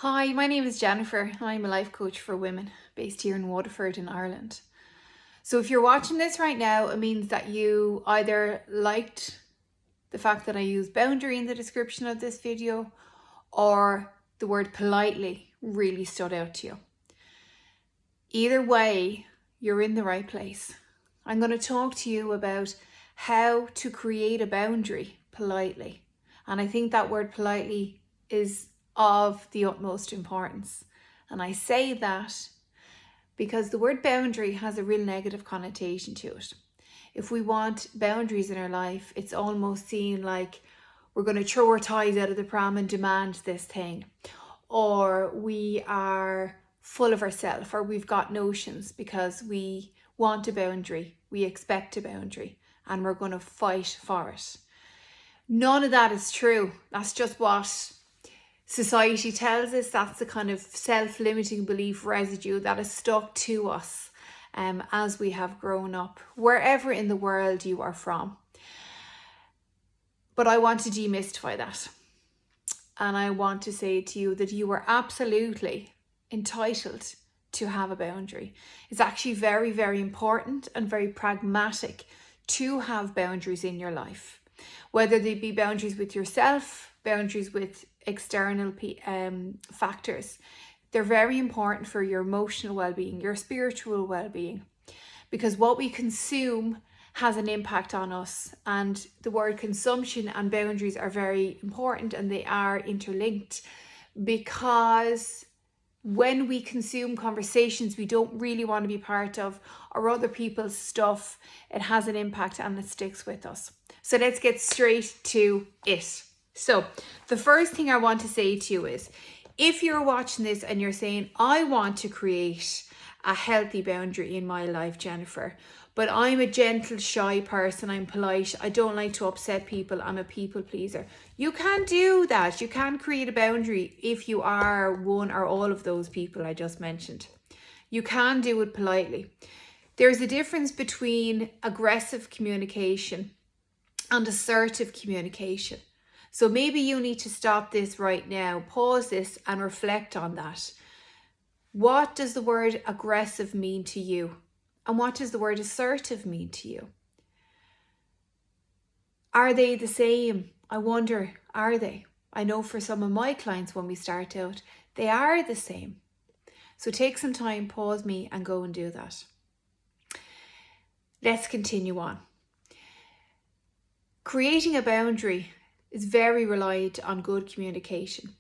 Hi, my name is Jennifer and I'm a life coach for women based here in Waterford in Ireland. So if you're watching this right now, it means that you either liked the fact that I use boundary in the description of this video, or the word politely really stood out to you. Either way, you're in the right place. I'm going to talk to you about how to create a boundary politely. And I think that word politely is of the utmost importance. And I say that because the word boundary has a real negative connotation to it. If we want boundaries in our life, it's almost seen like we're going to throw our ties out of the pram and demand this thing, or we are full of ourselves, or we've got notions because we want a boundary, we expect a boundary, and we're going to fight for it. None of that is true. That's just what society tells us. That's the kind of self-limiting belief residue that is stuck to us as we have grown up, wherever in the world you are from. But I want to demystify that. And I want to say to you that you are absolutely entitled to have a boundary. It's actually very, very important and very pragmatic to have boundaries in your life, whether they be boundaries with yourself, boundaries with external factors. They're very important for your emotional well-being, your spiritual well-being, because what we consume has an impact on us, and the word consumption and boundaries are very important, and they are interlinked, because when we consume conversations we don't really want to be part of, or other people's stuff, it has an impact and it sticks with us. So let's get straight to it. So the first thing I want to say to you is, if you're watching this and you're saying, I want to create a healthy boundary in my life, Jennifer, but I'm a gentle, shy person, I'm polite, I don't like to upset people, I'm a people pleaser. You can do that. You can create a boundary if you are one or all of those people I just mentioned. You can do it politely. There's a difference between aggressive communication and assertive communication. So maybe you need to stop this right now, pause this and reflect on that. What does the word aggressive mean to you? And what does the word assertive mean to you? Are they the same? I wonder, are they? I know for some of my clients when we start out, they are the same. So take some time, pause me and go and do that. Let's continue on. Creating a boundary is very reliant on good communication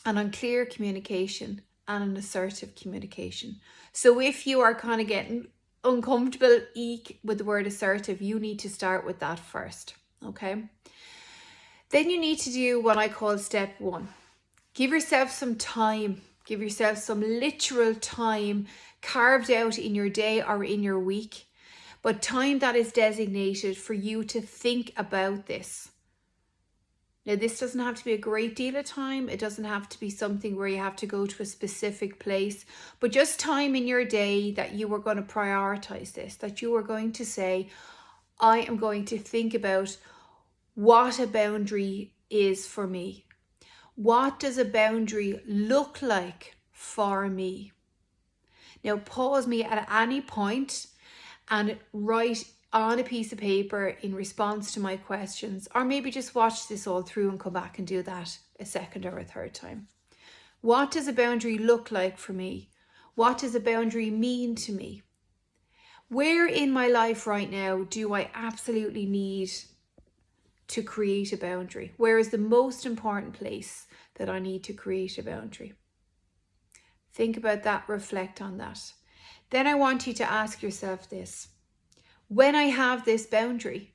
and on clear communication and an assertive communication. So if you are kind of getting uncomfortable with the word assertive, you need to start with that first, okay? Then you need to do what I call step one. Give yourself some time, give yourself some literal time carved out in your day or in your week, but time that is designated for you to think about this. Now, this doesn't have to be a great deal of time. It doesn't have to be something where you have to go to a specific place, but just time in your day that you are going to prioritize this, that you are going to say, I am going to think about what a boundary is for me. What does a boundary look like for me? Now, pause me at any point and write on a piece of paper in response to my questions, or maybe just watch this all through and come back and do that a second or a third time. What does a boundary look like for me? What does a boundary mean to me? Where in my life right now do I absolutely need to create a boundary? Where is the most important place that I need to create a boundary? Think about that, reflect on that. Then I want you to ask yourself this. When I have this boundary,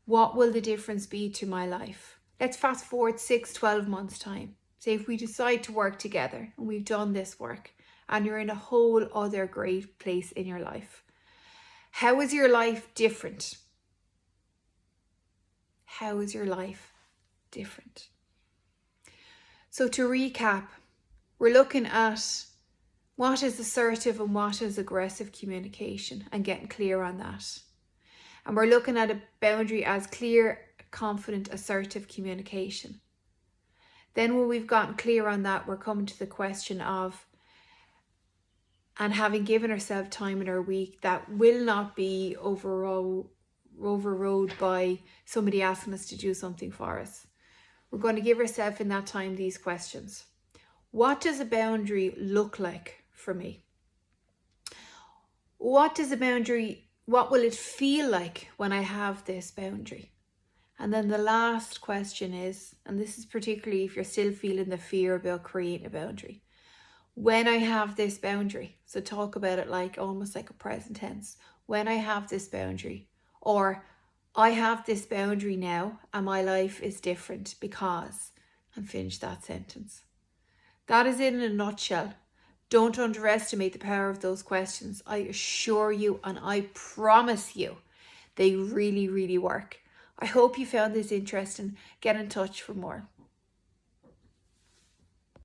what will the difference be to my life? Let's fast forward 6-12 months time. Say if we decide to work together and we've done this work and you're in a whole other great place in your life. How is your life different? How is your life different? So to recap, we're looking at what is assertive and what is aggressive communication and getting clear on that. And we're looking at a boundary as clear, confident, assertive communication. Then when we've gotten clear on that, we're coming to the question of, and having given ourselves time in our week that will not be overrode by somebody asking us to do something for us. We're going to give ourselves in that time these questions. What does a boundary look like for me? What will it feel like when I have this boundary? And then the last question is, and this is particularly if you're still feeling the fear about creating a boundary, when I have this boundary, so talk about it like almost like a present tense, when I have this boundary, or I have this boundary now and my life is different because, and finish that sentence. That is it in a nutshell. Don't underestimate the power of those questions. I assure you, and I promise you, they really, really work. I hope you found this interesting. Get in touch for more.